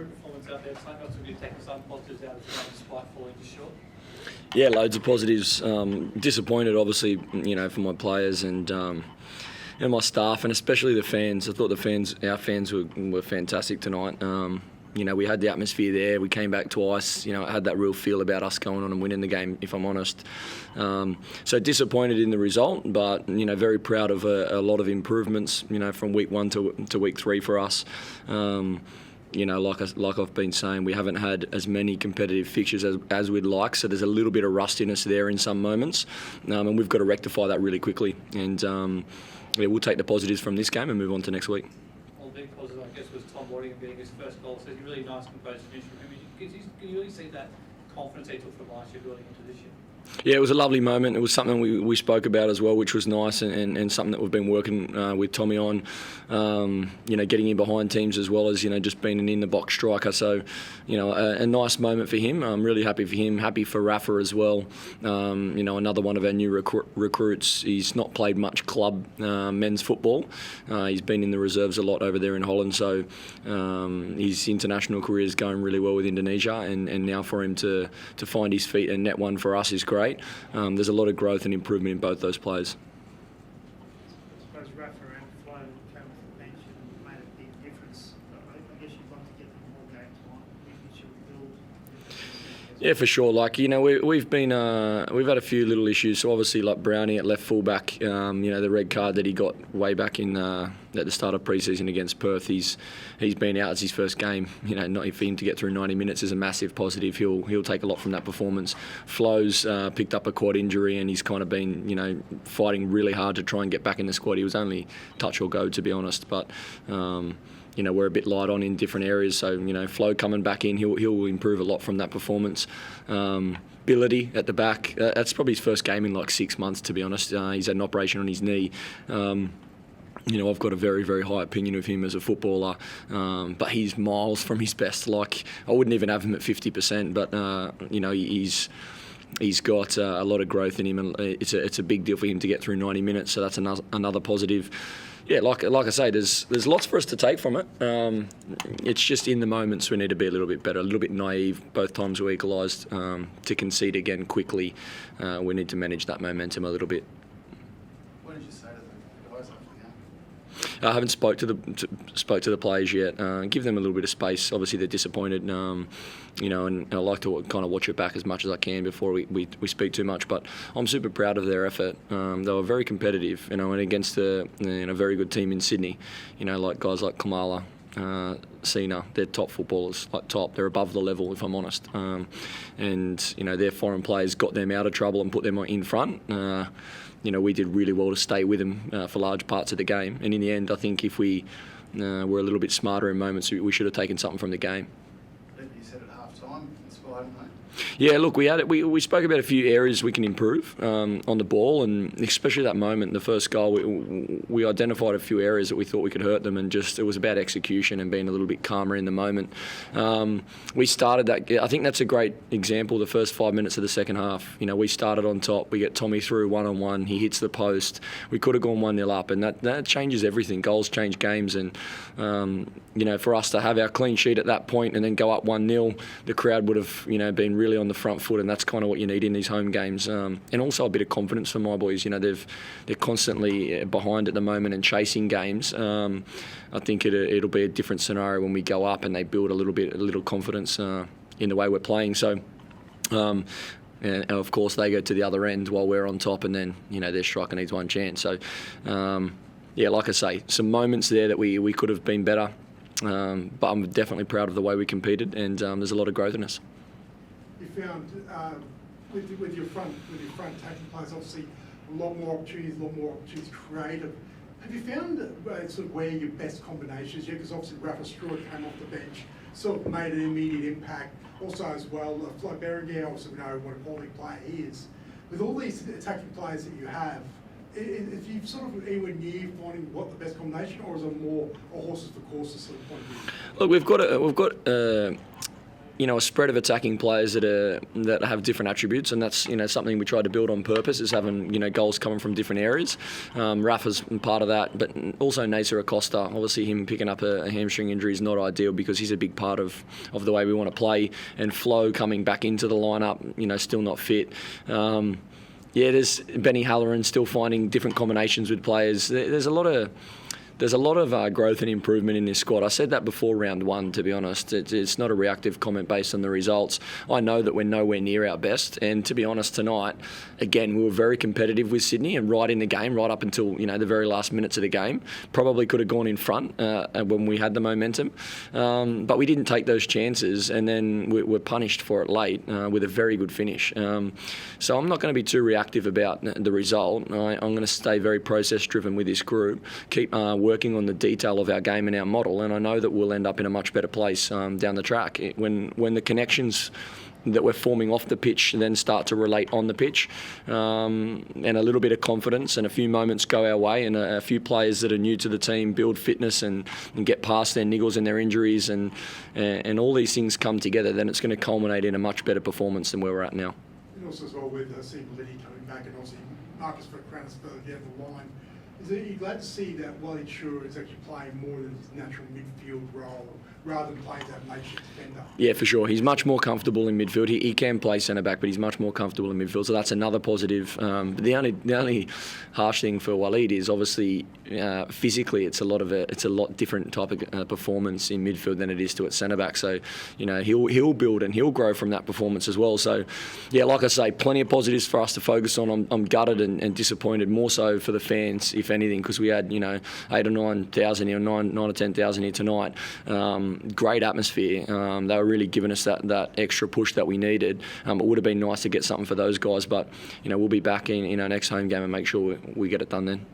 improved performance out there. Suncorp took you taking some positives out of the game despite falling just short. Yeah, loads of positives. Disappointed, obviously, for my players and my staff, and especially the fans. I thought our fans were fantastic tonight. We had the atmosphere there. We came back twice. It had that real feel about us going on and winning the game, if I'm honest. So disappointed in the result, but very proud of a lot of improvements. From week 1 to week 3 for us. Like I've been saying, we haven't had as many competitive fixtures as we'd like, so there's a little bit of rustiness there in some moments, and we've got to rectify that really quickly. And we'll take the positives from this game and move on to next week. Well, the big positive, I guess, was Tom Waddingham getting his first goal. So it's a really nice composed finish from him. Can you really see that confidence he took from last year building into this year? Yeah, it was a lovely moment. It was something we spoke about as well, which was nice, and something that we've been working with Tommy on. Getting in behind teams as well as just being an in-the-box striker. So, a nice moment for him. I'm really happy for him. Happy for Rafa as well. Another one of our new recruits. He's not played much club men's football. He's been in the reserves a lot over there in Holland. So his international career is going really well with Indonesia, and now for him to find his feet and net one for us is great. There's a lot of growth and improvement in both those players. I suppose Rafa and Flo came off the bench and made a big difference. I guess you'd like to get them more game time. We should build. Yeah, for sure. We've had a few little issues. So obviously, like Brownie at left fullback, the red card that he got way back in at the start of pre-season against Perth. He's been out. It's his first game. Not for him to get through 90 minutes is a massive positive. He'll take a lot from that performance. Flo's picked up a quad injury, and he's kind of been fighting really hard to try and get back in the squad. He was only touch or go, to be honest, but. We're a bit light on in different areas. So, Flo coming back in, he'll improve a lot from that performance. Ability at the back, that's probably his first game in like 6 months, to be honest. He's had an operation on his knee. I've got a very, very high opinion of him as a footballer, but he's miles from his best. Like, I wouldn't even have him at 50%, but, he's got a lot of growth in him, and it's a big deal for him to get through 90 minutes, so that's another positive. Yeah, like I say, there's lots for us to take from it. It's just in the moments we need to be a little bit better, a little bit naive. Both times we equalised. To concede again quickly, we need to manage that momentum a little bit. What did you say to the guys after the game? I haven't spoke to the players yet. Give them a little bit of space. Obviously, they're disappointed, and I like to kind of watch it back as much as I can before we speak too much. But I'm super proud of their effort. They were very competitive, and against a very good team in Sydney. Like guys like KLIMALA, SENA, they're top footballers, they're above the level, if I'm honest. And their foreign players got them out of trouble and put them in front. We did really well to stay with them for large parts of the game. And in the end, I think if we were a little bit smarter in moments, we should have taken something from the game. You said at half-time, inspired, mate? Yeah, look, we spoke about a few areas we can improve on the ball, and especially that moment, the first goal, we identified a few areas that we thought we could hurt them, and just it was about execution and being a little bit calmer in the moment. We started that. I think that's a great example. The first 5 minutes of the second half, we started on top. We get Tommy through 1-on-1. He hits the post. We could have gone 1-0 up, and that changes everything. Goals change games, and for us to have our clean sheet at that point and then go up 1-0, the crowd would have been really on the front foot, and that's kind of what you need in these home games. And also a bit of confidence for my boys. They're constantly behind at the moment and chasing games. I think it'll be a different scenario when we go up and they build a little confidence in the way we're playing. So. And of course, they go to the other end while we're on top, and then their striker needs one chance. So, like I say, some moments there that we could have been better, but I'm definitely proud of the way we competed, and there's a lot of growth in us. You found with your front attacking players, obviously a lot more opportunities creative. Have you found sort of where your best combinations? Because obviously Rafa STRUICK came off the bench, sort of made an immediate impact. Also as well, Flo Berringer, also we know what a quality player he is. With all these attacking players that you have, if you sort of anywhere near finding what the best combination, or is it more a horses for courses sort of point of view? Look, we've got a spread of attacking players that have different attributes, and that's something we try to build on purpose, is having goals coming from different areas. Rafa's part of that, but also Nasa Acosta. Obviously, him picking up a hamstring injury is not ideal because he's a big part of the way we want to play. And Flo coming back into the lineup, still not fit. There's Benny Halloran still finding different combinations with players. There's a lot of growth and improvement in this squad. I said that before round one, to be honest. It's not a reactive comment based on the results. I know that we're nowhere near our best, and to be honest, tonight, again, we were very competitive with Sydney and right in the game, right up until the very last minutes of the game. Probably could have gone in front when we had the momentum, but we didn't take those chances, and then we're punished for it late with a very good finish. So I'm not going to be too reactive about the result. I'm going to stay very process-driven with this group, keep working on the detail of our game and our model, and I know that we'll end up in a much better place down the track. When the connections that we're forming off the pitch then start to relate on the pitch, and a little bit of confidence and a few moments go our way, and a few players that are new to the team build fitness and get past their niggles and their injuries, and all these things come together, then it's going to culminate in a much better performance than where we're at now. And also as well with Liddy coming back, and obviously Marcus Vercranis further down the line. Are you glad to see that Wally Chua is actually playing more than his natural midfield role, rather than playing that makeshift defender? Yeah, for sure. He's much more comfortable in midfield. He can play centre back, but he's much more comfortable in midfield. So that's another positive. The only harsh thing for Walid is obviously physically it's a lot different type of performance in midfield than it is to at centre back. So he'll build and he'll grow from that performance as well. So yeah, like I say, plenty of positives for us to focus on. I'm gutted and disappointed, more so for the fans, if anything, because we had 8 or 9,000 here, 9 or 10,000 here tonight. Great atmosphere. They were really giving us that extra push that we needed. It would have been nice to get something for those guys, but we'll be back in our next home game and make sure we get it done then.